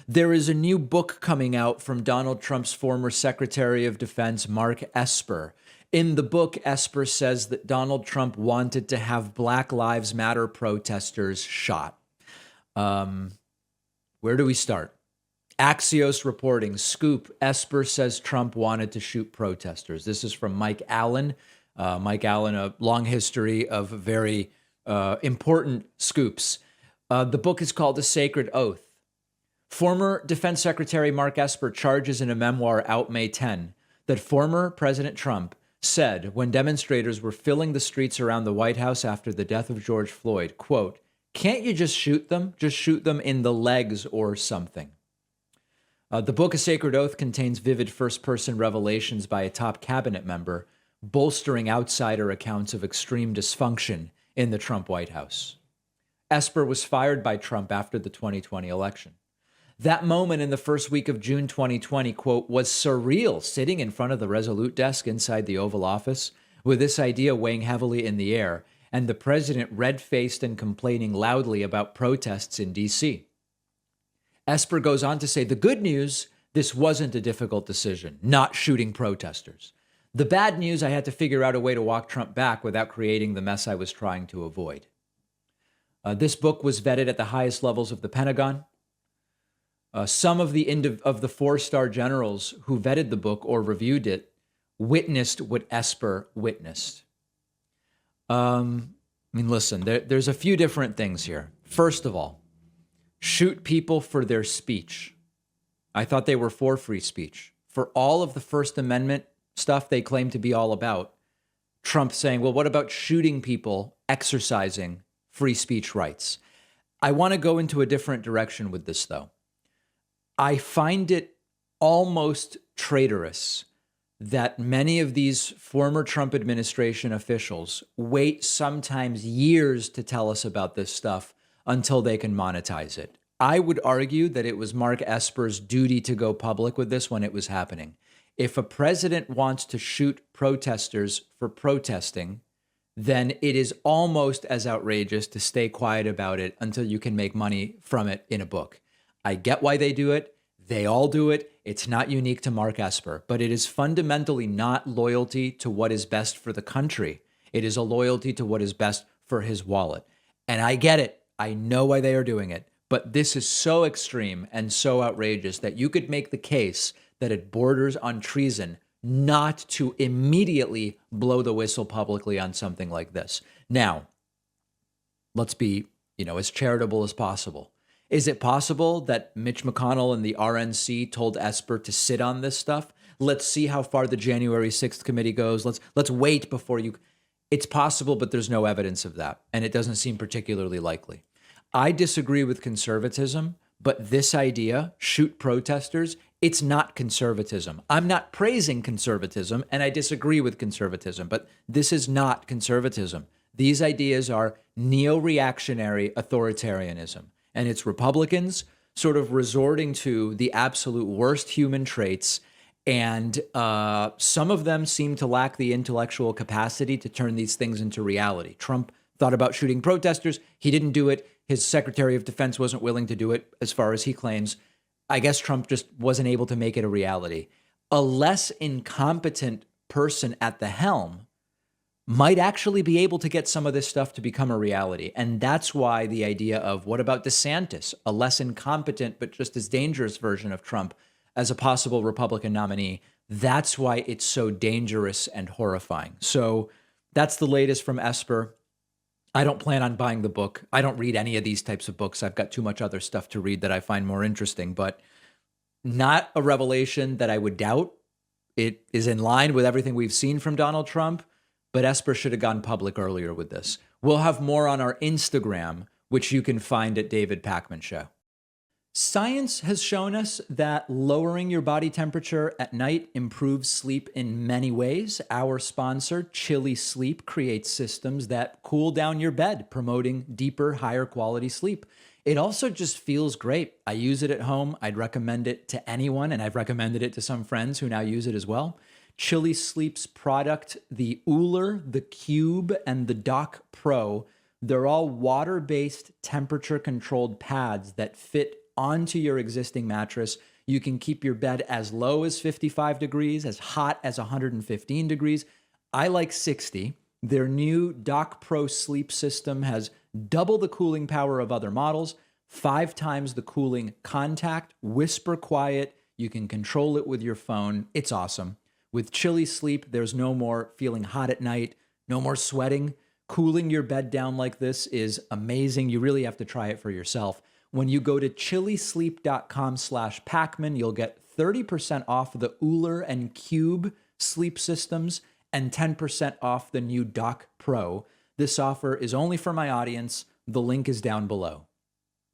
There is a new book coming out from Donald Trump's former Secretary of Defense, Mark Esper. In the book, Esper says that Donald Trump wanted to have Black Lives Matter protesters shot. Where do we start? Axios reporting, scoop, Esper says Trump wanted to shoot protesters. This is from Mike Allen. Mike Allen, a long history of very important scoops. The book is called A Sacred Oath. Former Defense Secretary Mark Esper charges in a memoir out May 10 that former President Trump said when demonstrators were filling the streets around the White House after the death of George Floyd, quote, "Can't you just shoot them? Just shoot them in the legs or something." The book, A Sacred Oath, contains vivid first-person revelations by a top cabinet member, bolstering outsider accounts of extreme dysfunction in the Trump White House. Esper was fired by Trump after the 2020 election. That moment in the first week of June 2020, quote, was surreal, sitting in front of the Resolute desk inside the Oval Office with this idea weighing heavily in the air and the president red-faced and complaining loudly about protests in D.C. Esper goes on to say, the good news, this wasn't a difficult decision, not shooting protesters. The bad news, I had to figure out a way to walk Trump back without creating the mess I was trying to avoid. This book was vetted at the highest levels of the Pentagon. Some of the four-star generals who vetted the book or reviewed it witnessed what Esper witnessed. Listen, there's a few different things here. First of all, shoot people for their speech. I thought they were for free speech. For all of the First Amendment stuff they claim to be all about, Trump saying, well, what about shooting people exercising free speech rights? I want to go into a different direction with this, though. I find it almost traitorous that many of these former Trump administration officials wait sometimes years to tell us about this stuff until they can monetize it. I would argue that it was Mark Esper's duty to go public with this when it was happening. If a president wants to shoot protesters for protesting, then it is almost as outrageous to stay quiet about it until you can make money from it in a book. I get why they do it. They all do it. It's not unique to Mark Esper, but it is fundamentally not loyalty to what is best for the country. It is a loyalty to what is best for his wallet. And I get it. I know why they are doing it. But this is so extreme and so outrageous that you could make the case that it borders on treason not to immediately blow the whistle publicly on something like this. Now, let's be, as charitable as possible. Is it possible that Mitch McConnell and the RNC told Esper to sit on this stuff? Let's see how far the January 6th committee goes. Let's wait before you. It's possible, but there's no evidence of that, and it doesn't seem particularly likely. I disagree with conservatism, but this idea, shoot protesters, it's not conservatism. I'm not praising conservatism, and I disagree with conservatism, but this is not conservatism. These ideas are neo-reactionary authoritarianism. And it's Republicans sort of resorting to the absolute worst human traits. And some of them seem to lack the intellectual capacity to turn these things into reality. Trump thought about shooting protesters. He didn't do it. His Secretary of Defense wasn't willing to do it, as far as he claims. I guess Trump just wasn't able to make it a reality. A less incompetent person at the helm might actually be able to get some of this stuff to become a reality. And that's why the idea of what about DeSantis, a less incompetent but just as dangerous version of Trump as a possible Republican nominee, that's why it's so dangerous and horrifying. So that's the latest from Esper. I don't plan on buying the book. I don't read any of these types of books. I've got too much other stuff to read that I find more interesting, but not a revelation that I would doubt. It is in line with everything we've seen from Donald Trump. But Esper should have gone public earlier with this. We'll have more on our Instagram, which you can find at David Pakman Show. Science has shown us that lowering your body temperature at night improves sleep in many ways. Our sponsor, Chili Sleep, creates systems that cool down your bed, promoting deeper, higher quality sleep. It also just feels great. I use it at home. I'd recommend it to anyone, and I've recommended it to some friends who now use it as well. Chili Sleep's product, the Uller, the Cube, and the Dock Pro, they're all water-based temperature-controlled pads that fit onto your existing mattress. You can keep your bed as low as 55 degrees, as hot as 115 degrees. I like 60. Their new Dock Pro sleep system has double the cooling power of other models, 5 times the cooling contact, whisper quiet. You can control it with your phone. It's awesome. With Chilly Sleep, there's no more feeling hot at night, no more sweating. Cooling your bed down like this is amazing. You really have to try it for yourself. When you go to chillysleep.com/Pacman, you'll get 30% off the Uller and Cube sleep systems and 10% off the new Dock Pro. This offer is only for my audience. The link is down below.